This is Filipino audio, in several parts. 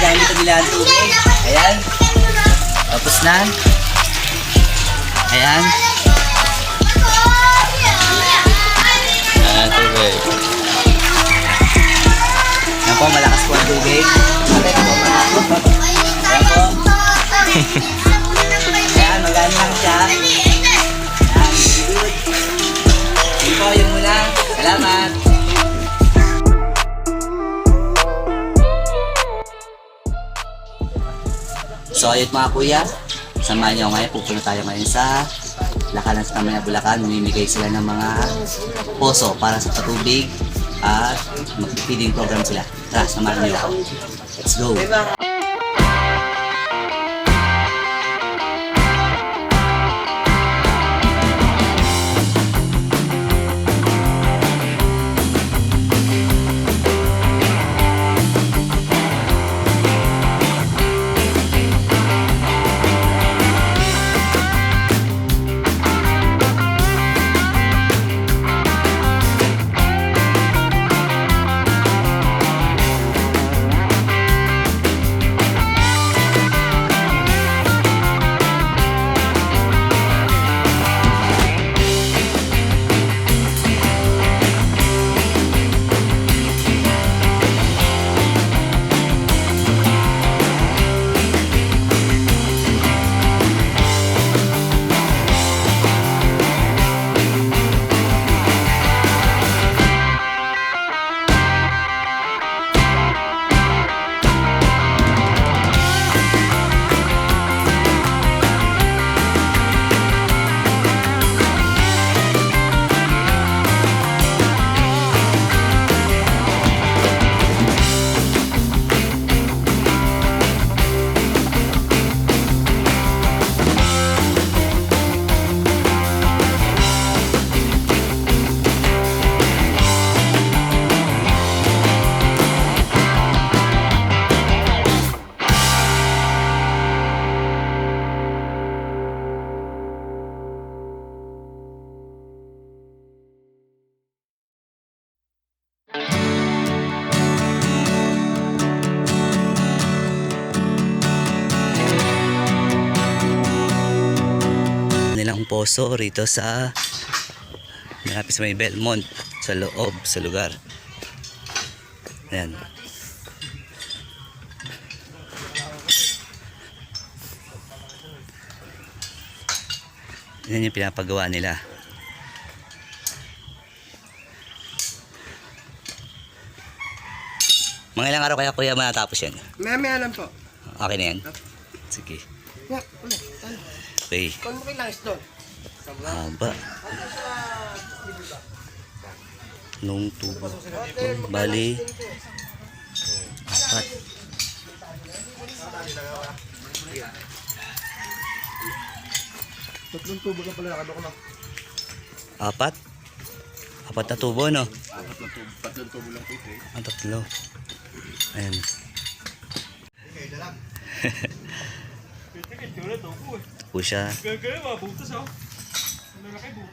gagamitan nila ang tubig. Ayan. Tapos na. Ayan. Ayan, tubig. Ayan po, malakas po ang tubig. Ayan po. Ayan, magaling lang siya. Ayan, good. Yun po, yun muna. Salamat. So ayun mga kuya, samahan niyo ngayon, pupunta tayo ngayon sa Lakalan sa Tamaya, Bulacan. Mamimigay sila ng mga poso para sa patubig at mag-feeding program sila. Tara, samahan niyo ako. Let's go! Nilang poso rito sa malapit sa may Belmont, sa loob, sa lugar. Ayan. Yan yung pinapagawa nila. Mga ilang araw kaya kuya matapos yan? May alam po. Okay na yan? Sige. Okay. Kung mo lang isdo. Haba. Nung tubo. Bali. Apat. Tatlong tubo lang pala nakado ko na. Apat? Apat na tubo, no? Tatlong tubo lang po ito. Ang tatlo. Ayan. Po siya.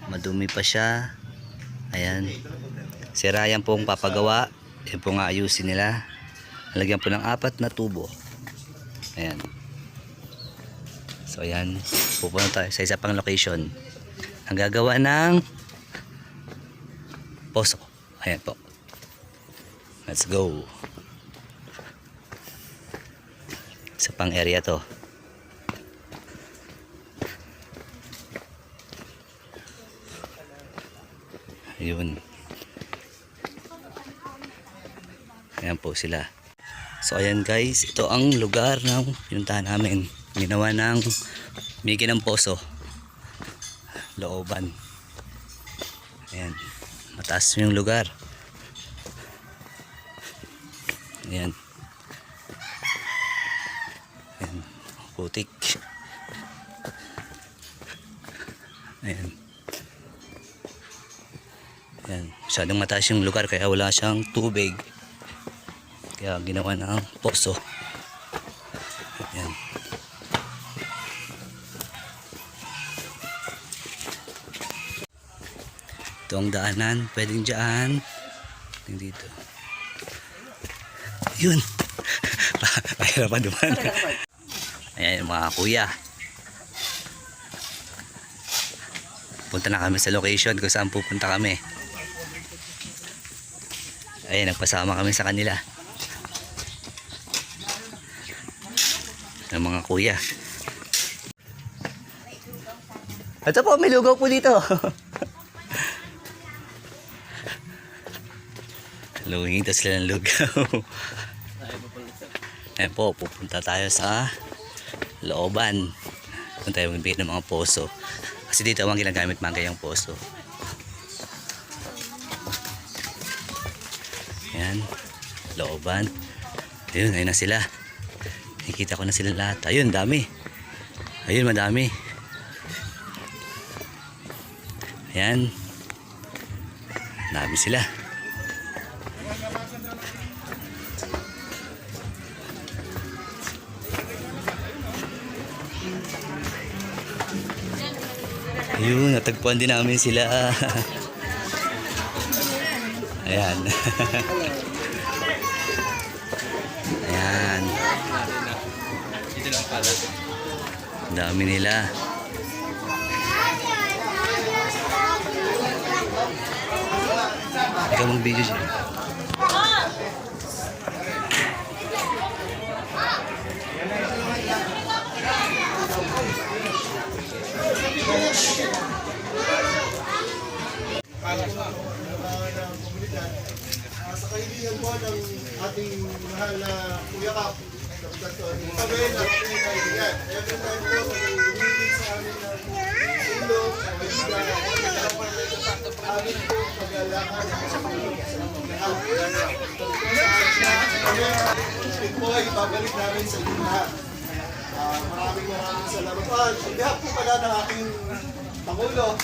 Madumi pa siya. Ayan. Si Ryan pong papagawa. Yan po nga ayusin nila. Nalagyan po ng apat na tubo. Ayan. So ayan. Pupunta tayo sa isa pang location. Ang gagawa ng poso. Ayan po. Let's go. Sa pang area to. Ayun. Ayan po sila. So ayan guys, ito ang lugar ng pinuntahan namin. Ginawa ng migi ng poso. Looban. Ayan. Mataas yung lugar. Ayan. Ayan. Putik. Ayan. Ayan. Masyadong mataas yung lugar kaya wala siyang tubig. Kaya ginawa ng poso. Ayan. Ito ang daanan. Pwedeng dyan. Dito. Yun. Wala pa duman. Ayan mga kuya. Punta na kami sa location kung saan pupunta kami. Ayan, nagpasama kami sa kanila. Ng mga kuya. Ito po, may lugaw po dito. Lumingi sila ng lugaw. Ayan po, pupunta tayo sa looban. Punta tayo magbigay ng mga poso. Kasi dito ang ginagamit mga kayang poso. Ayan, looban. Ayun, ayun na sila. Nakikita ko na sila lahat. Ayun, dami. Ayun, madami. Ayan. Dami sila. Ayun, natagpuan din namin sila. Ayan. Ayan. Ang dami nila. Ikaw mag-video siya. Sa kaibigan po ng ating mahal na Kuya Kap, Dr. Isabel, at ating kaibigan. Every time po, nag-uwing sa amin ng tulong, kaibigan, amin po pag-alakad sa tulong sa lahat. Kami po ay babalik namin sa inyo lahat. Maraming salamat po. On behalf po pala ng aking Pangulo,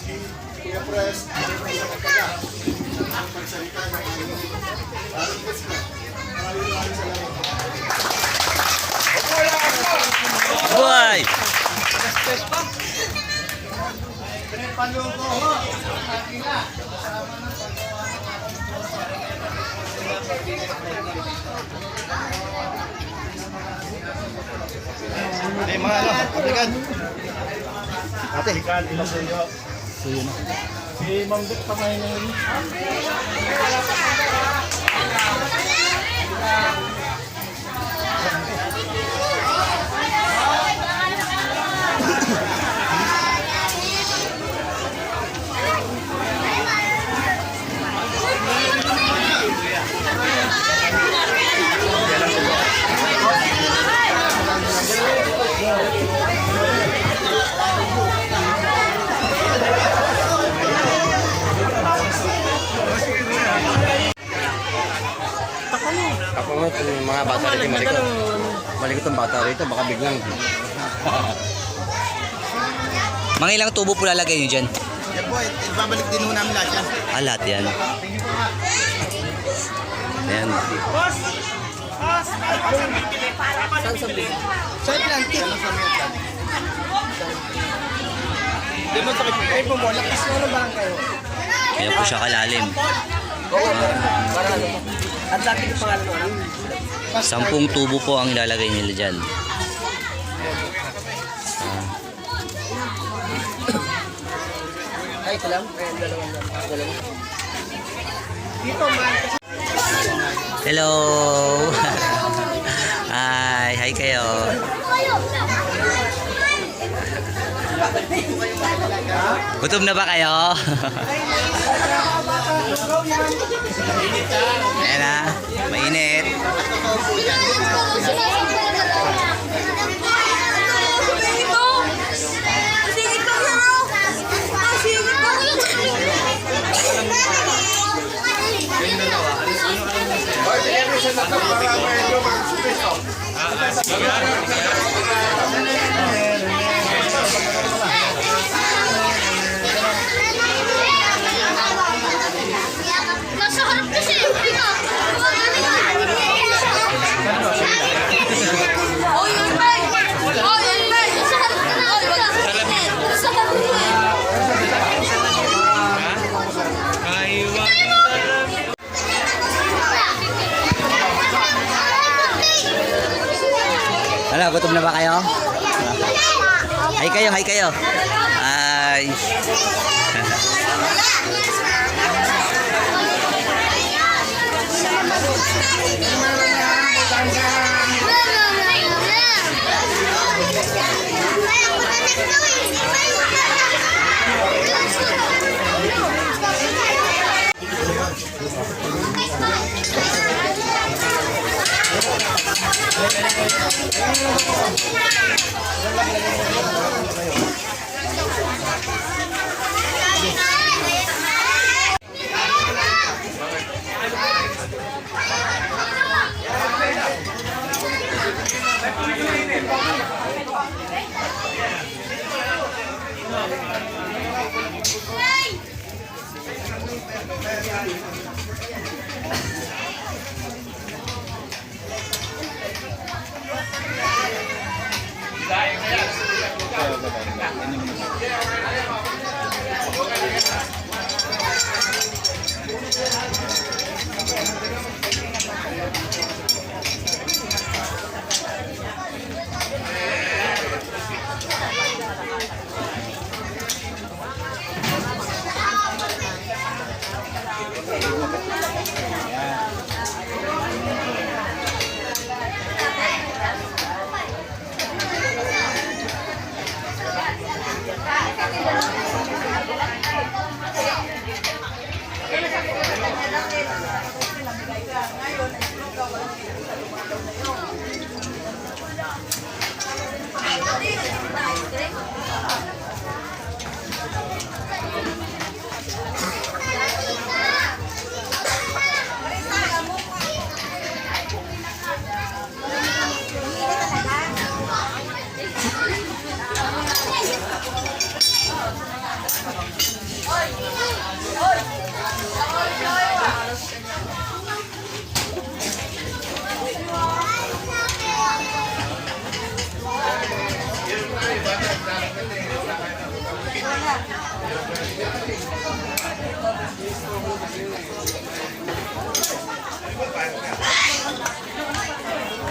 si Kuya Pres, salamat pala ang pagsalita ng maraming salamat. Boy! Hey, mga ano, kapigan. Ate, ilang suyo. Suyo na. Si Ma'am Vic pa ngayon na yun. Ako mo kung mga bata rito malikot. Malikot ang bata rito, baka biglang. Mga ilang tubo po lalagay nyo dyan? Yan po, ibabalik din ho namin lahat yan. Ah, lahat yan. Ayan. Sa Atlantic. Hindi mo sakit. Ay po mo, lakas mo ng barangay. Ayan po siya kalalim. Atlantic yung pangalan mo, ano? 10 tubo po ang ilalagay nila dyan. Ay, ito lang. Ay, dalawang. Dito, man. Hello! Hi kayo. Gutom na ba kayo? Ayan na, mainit. Nasa harap kasi. Oh, yun ba? Oh, yun ba? Nasa harap na. Nasa harap na. Ano, gutom na ba kayo? Hi kayo, hi kayo. Hi.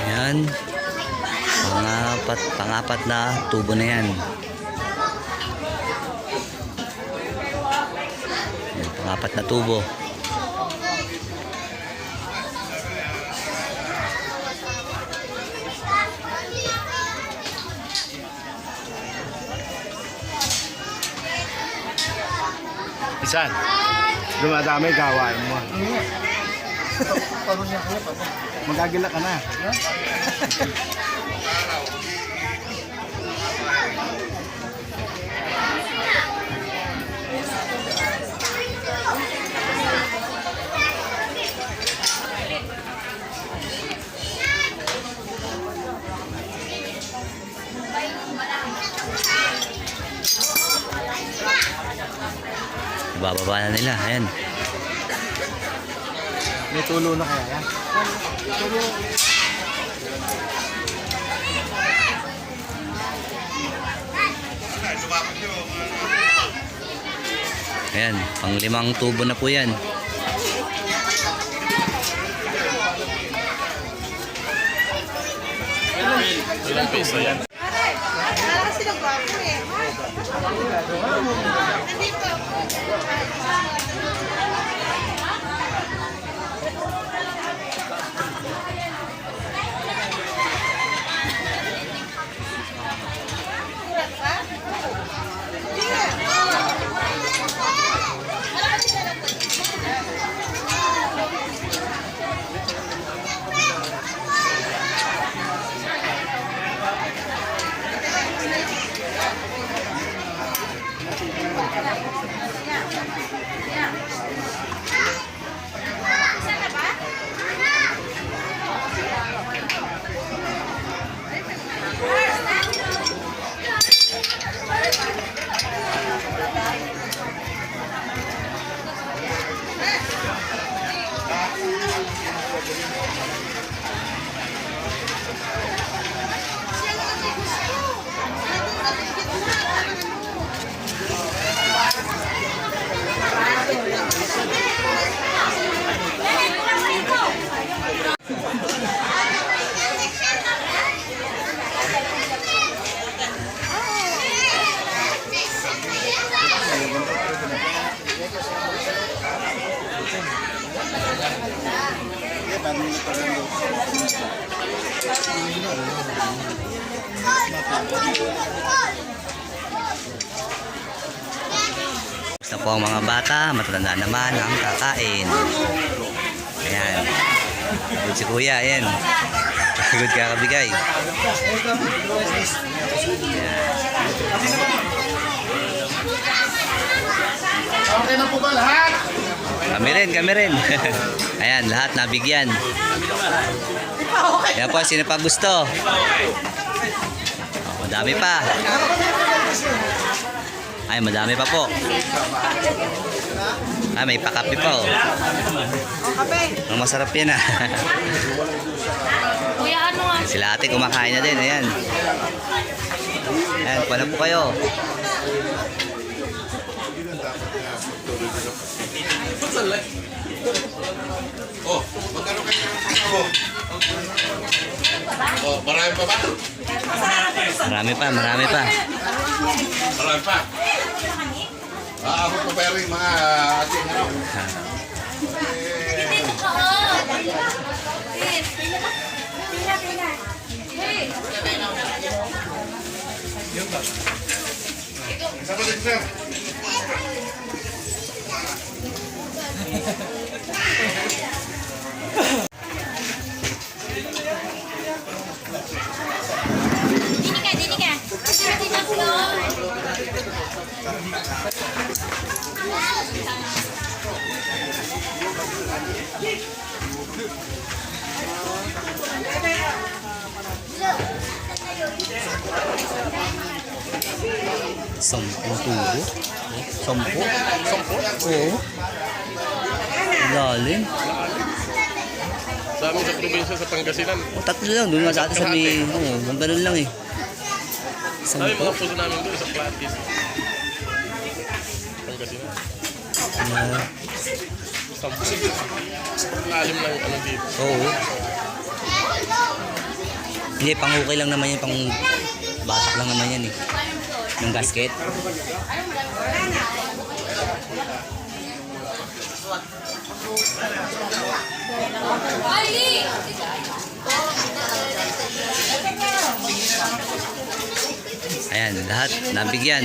Ayan. Pangapat na tubo na yan. Ayan, pangapat na tubo. Isan, dumadami gawain mo. Magagila ka na. Bababa na nila. Ayan. May tulo na kaya yan? Ayan. Pang-limang tubo na po yan. Ilang piso yan? Gusto po ang mga bata, matatanda naman ang kakain. Ayan. Good si kuya, ayan. Good kakabigay. Okay na po ba lahat? Kami rin. Ayan, lahat nabigyan. Ayan po, sino pa gusto? Oh, madami pa. Ay, madami pa po. Ay, may pakape pa oh. Ang masarap yan ah. Kuya, ano nga? Sila ate kumakain na din, ayan. Ayan, kuha na po kayo. Oh, magkano kayo ng Oh, marami pa ba? Marami pa. Marami pa. Ako po pero yung mga ating ano. Dito ka, oh. Hey. Isa pa din, sir. Dini ka. Sampung tubo. Sampu? Oo. Lalim. Sa amin sa probinsya sa Pangasinan. O, tatlo lang. Doon nga sa atin sa may... Oo, ang ganun lang eh. Sabi Sampu. mga puso namin doon sa Platis. Pangasinan. Sampu. Lalim lang ano dito. Oo. Hindi, pang-okay lang naman yan. Pang-batak lang naman yan eh. Yung gasket. Ali! Ayan, lahat nabigyan.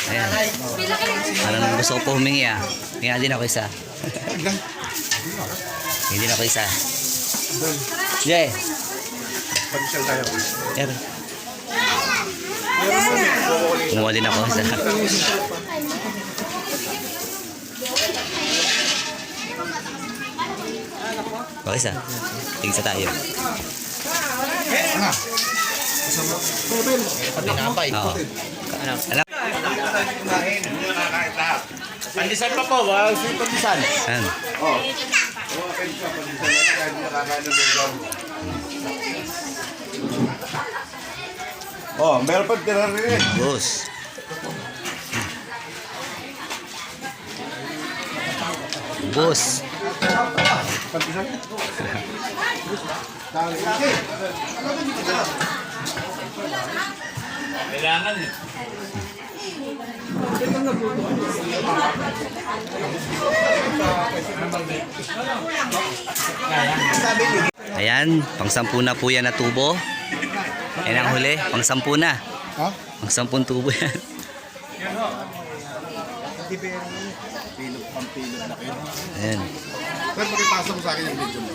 Ayan. Parang gusto ko po humingi ah. Hinga din ako isa. Hindi din ako isa. Jay. Pag-isal tayo. Er. Kumuha din ako isa. O isa. Tingsa tayo. Patinapay. Oo. Anak. Pandisan pa po. Walang sweet pandisan. Ayan. Oh, meron pa tira rin. Boss. Boss. Ayan, pang-sampu na po yan na tubo. Yan ang huli, pang-sampu na. Ha? Pang-sampung tubo yan. Pampilog na kayo. Ayan. Sir, pakipasa mo sa akin yung video mo.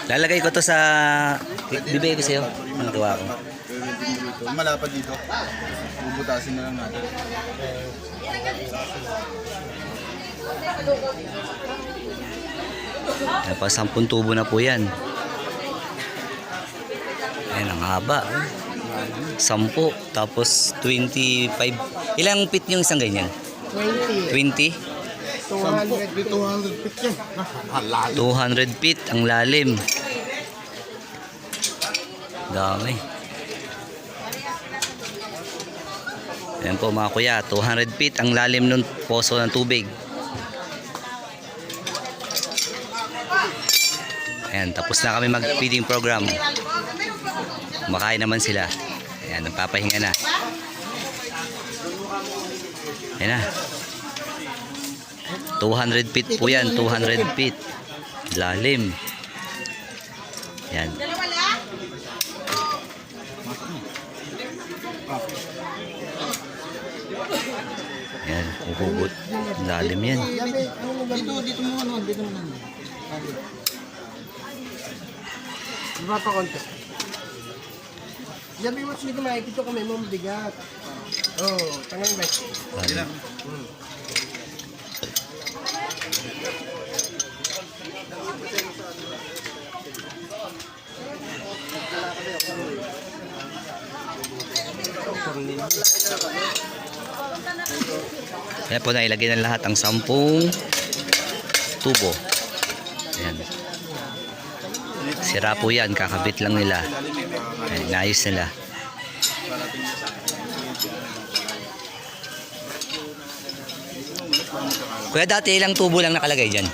Lalagay ko to sa... Bibigay ko sa'yo. Ang gawa ko. Malapad dito. Bubutasin na lang natin. Ayan, pa 10 tubo na po yan. Ayan, ang haba. 10, tapos 25. Ilang feet yung isang ganyan? 20. 200 feet yan. Halal. 200 feet ang lalim. Dami. Ayan po mga kuya, 200 feet ang lalim ng poso ng tubig. Ayan, tapos na kami mag-feeding program. Kumakain naman sila. Ayan, nagpapahinga na. Ayan na. 200 feet po yan, 200 feet. Lalim. Yan. Yan, ububot. Lalim yan. Dito mo ano, dito mo ano. Diba pa konti? Yabi mo sige makikita kami mo bigat. Oh, tangan ba? Lalim. Kaya po nailagay ng lahat ang 10 tubo. Ayan. Sira po yan, kakabit lang nila. Ayan, naayos nila. Kuya, dati ilang tubo lang nakalagay dyan?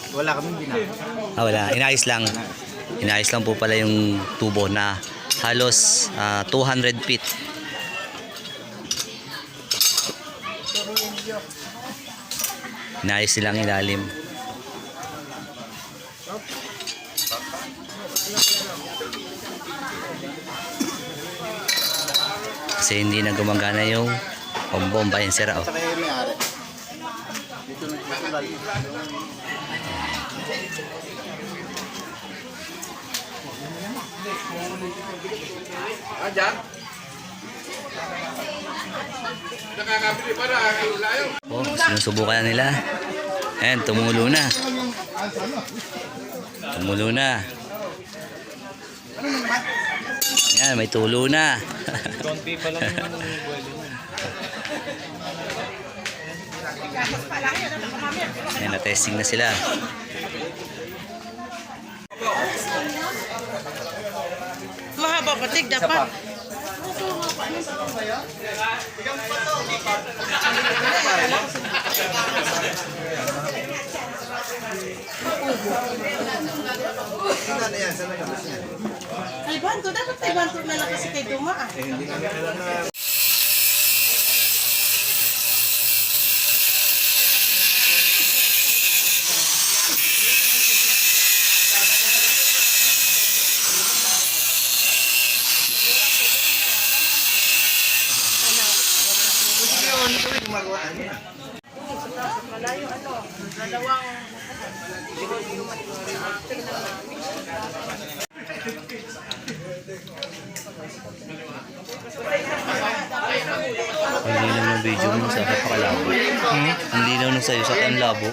Wala kaming ginagawa. Wala, inayos lang. Inayos lang po pala yung tubo na halos 200 feet. Inayos silang ilalim. Kasi hindi na gumagana yung bomba yung sira. Oh. Sa kaya may-ari. Dito nagtutulal. Dyan. Nakakabili pa na, layo. Oh, sinusubukan na nila. Ayan, tumulo na. Tumulo na. Ayan, may tulo na. Konti pa lang yung boiler. Ayan, na-testing na sila. Mahaba patig dapat. Ay banto, dapat ay banto na lang kasi kay Duma ah. Malayo ano, dalawang Ang linaw ng video mo sa kapakalabo. Ang linaw ng sayo sa kanlabo.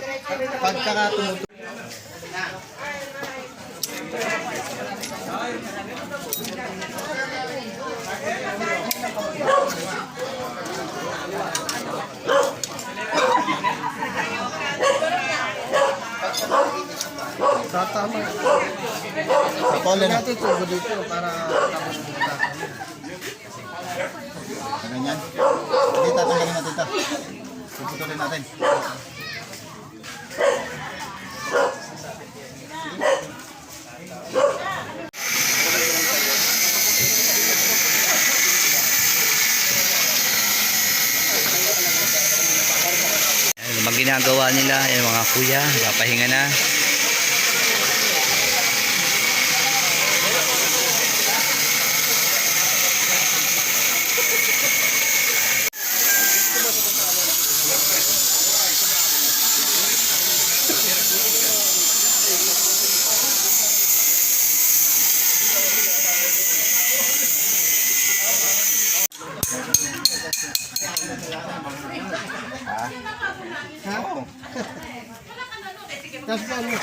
Pagkakatumuto. Tatama. Kapolin natin tubo dito para tapos dito. Ganyan. Hindi tatanggalin natin ito. Puputulin natin. Ayan, mga ginagawa nila, yung mga kuya, napahinga na. Tapos ano?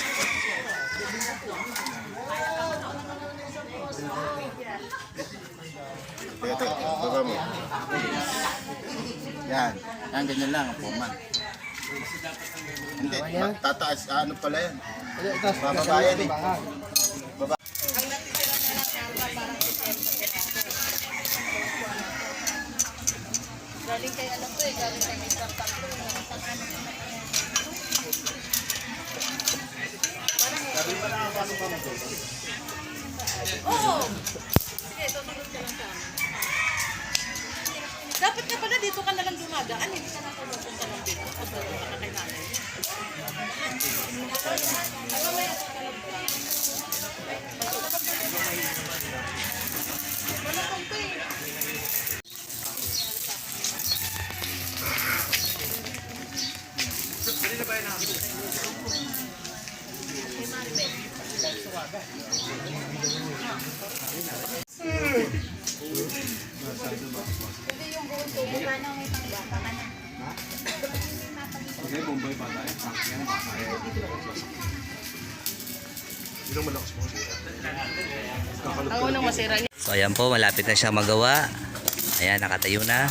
Baba mo. Yan. Yan, ganyan lang ang forma. Hindi, tataas. Ano pala yan? Bababayan eh. Baba. galing kay alam ko eh, galing kay Mr. Taklo. Oo. Sige, tutulog ka lang sa amin. Dapat ka pala dito ka na lang dumadaan, hindi ka na pumunta lang dito. Pagdating ka na kay nanay. Ang unang masira niya. So ayan po, malapit na siya magawa. Ayan, nakatayo na.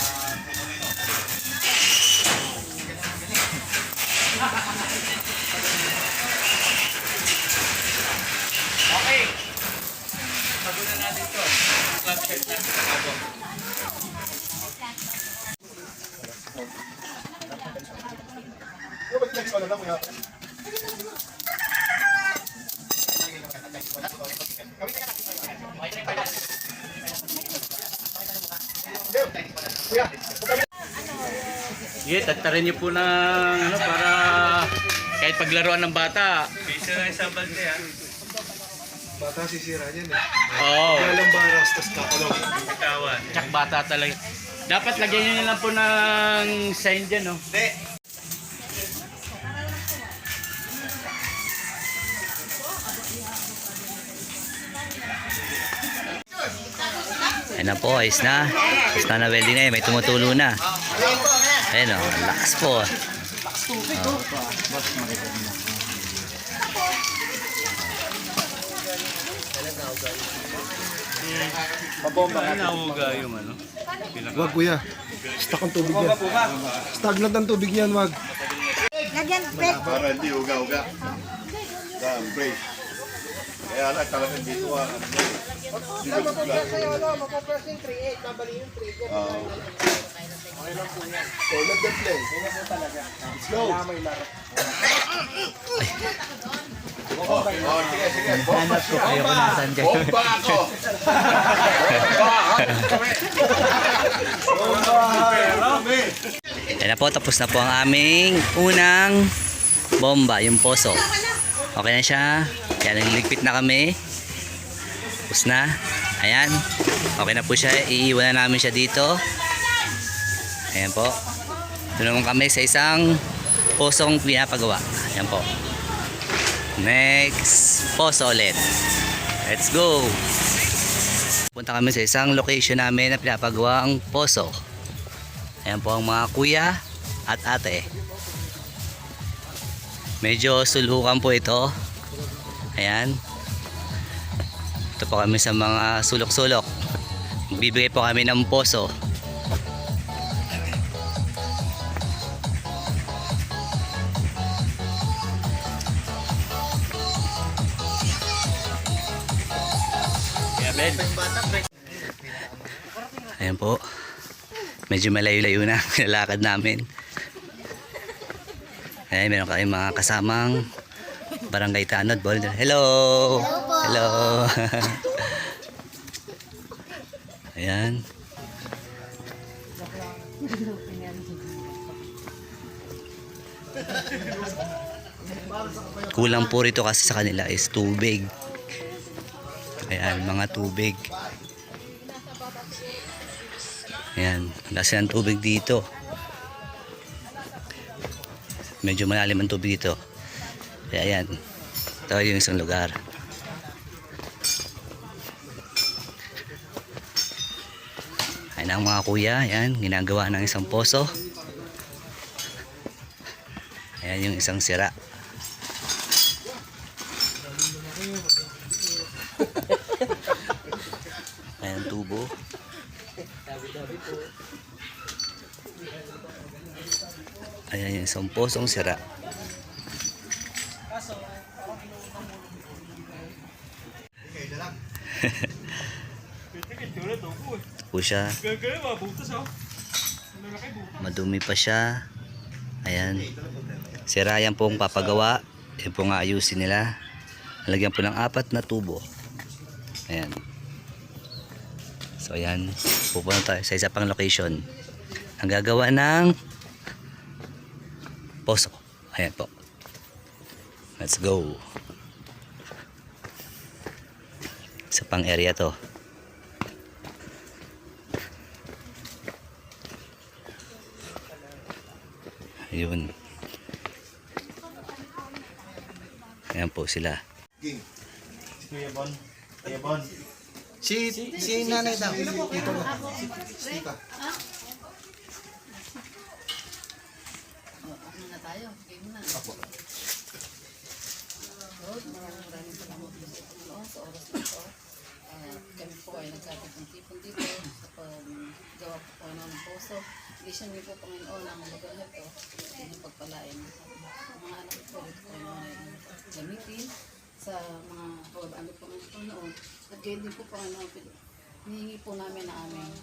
Sige, tagtarin niyo po ng ano para kahit paglaruan ng bata. Bisa na isang balde ha. Bata sisira niyan eh. Oo. Walang baras, tas kakulong. Bitawan. Tsak bata talaga. Dapat lagyan niyo lang po ng sign dyan, no? Ayan na po, ayos na. Ayos na welding na yun, may tumutulo na. Ayan o, lakas po. Nauga yung ano. Wag kuya. Stuck ang tubig yan. Stagnant ang tubig niyan, wag. Para hindi uga-uga. Brace. Kaya na, talagang dito ah. Let them play. Slow. Sige, sige. Hanap ko kayo kung nasan kayo. Bomba ako! Ayan na po, tapos na po ang aming unang bomba, yung poso. Okay na siya. Ayan, nagliligpit na kami. Tapos na. Ayan. Okay na po siya. Iiwan na namin siya dito. Ayan po. Ito naman kami sa isang posong pinapagawa. Ayan po. Next poso ulit. Let's go. Punta kami sa isang location namin na pinapagawa ang poso. Ayan po ang mga kuya at ate. Medyo sulukan po ito. Ayan. Ito po kami sa mga sulok-sulok. Magbibigay po kami ng poso. Ayan po. Medyo malayo-layo na nalakad namin. Ayan, meron kami mga kasamang Barangay Tanod, Boulder. Hello! Hello! Ayan. Kulang po rito kasi sa kanila is tubig. Ayan, mga tubig. Ayan, kasi ang tubig dito. Medyo malalim ang tubig dito. Kaya ayan, ito yung isang lugar. Ayan ang mga kuya, ayan, ginagawa ng isang poso. Ayan yung isang sira. Ayan ang tubo. Ayan yung isang posong sira. Po siya. Madumi pa siya. Ayan. Sira yan pong papagawa. Yan pong aayusin nila. Nalagyan po ng 4 na tubo. Ayan. So ayan. Pupunta tayo sa isa pang location. Ang gagawa ng poso. Ayan po. Let's go. Sa pang area to. Ayun. Ayan po sila. Si nanay daw. Dito mo. Ano na tayo? Game na. Lord, maraming salamat po sa Panginoon sa oras na ito. Kami po ay nagkatipon-tipon dito sa paggawa po po ng poso. Ilisyan niyo po, Panginoon, ang lugar na ito. Inyong pagpalain. Ang mga anak po ito, Panginoon, ay gamitin sa mga ano po ng Panginoon. At gayon din po, Panginoon, hinihingi po namin na aming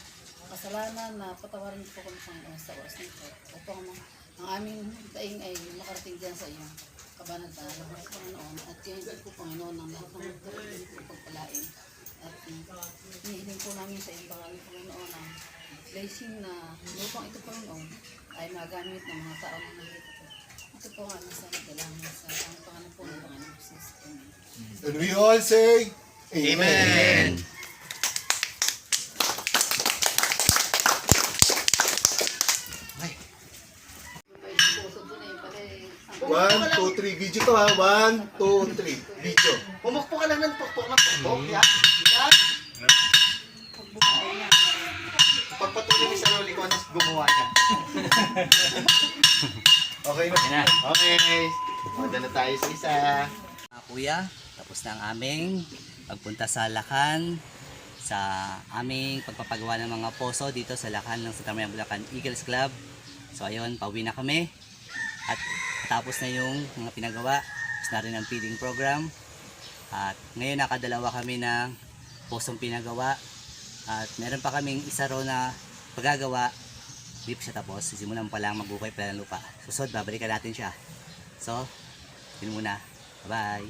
kasalanan na patawarin po kami, Panginoon, sa oras na ito. At po ang aming daing ay makarating dyan sa iyong kabanata ng Panginoon. At gayon din po, Panginoon, ng lahat ng mga pagpalain. At hinihiling po namin sa iyong pangalan, Panginoon, ang blessing na lupang ito, Panginoon, ay magamit ng mga tao na nakita ko. Ito po ang aming sa nagdalangin sa pangalan po ng Panginoon Jesus. Amen. And we all say, Amen. One, two, three. Video to ha. 1, 2, 3. Video. Pumakpo ka lang ng pukpok na pukpok. Yan. Yan. Pagpatuloy ni sa loli ko na gumawa niya. Okay na. Okay. Mada na tayo sa isa. Mga kuya, tapos na ang aming pagpunta sa Lakan, sa aming pagpapagawa ng mga poso dito sa Lakan ng Santa Maria Bulacan Eagles Club. So ayun, pauwi na kami at tapos na yung mga pinagawa. Tapos na rin ang feeding program at ngayon nakadalawa kami ng posong pinagawa at meron pa kaming isa raw na pagagawa. Hindi pa siya tapos, simulan pa lang magbukay pa ng lupa. Susunod, babalikan natin siya. So, yun muna. Bye!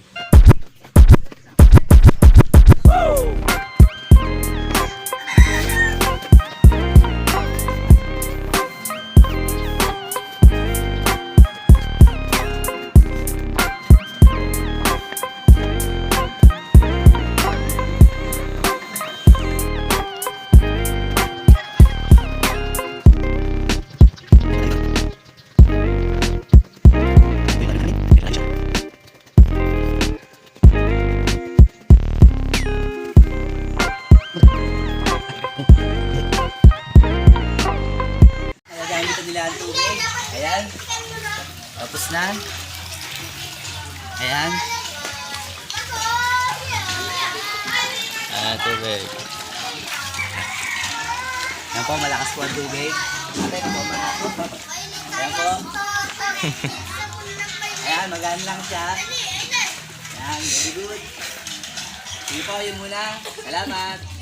Nagagamit nila ang tubig. Ayan. Tapos na. Ayan. Tubig. Ayan po, malakas po ang tubig. Ayan po, malakas. Ayan po. Ayan, magaan lang siya. Ayan, very good. Sige po, yun muna. Salamat.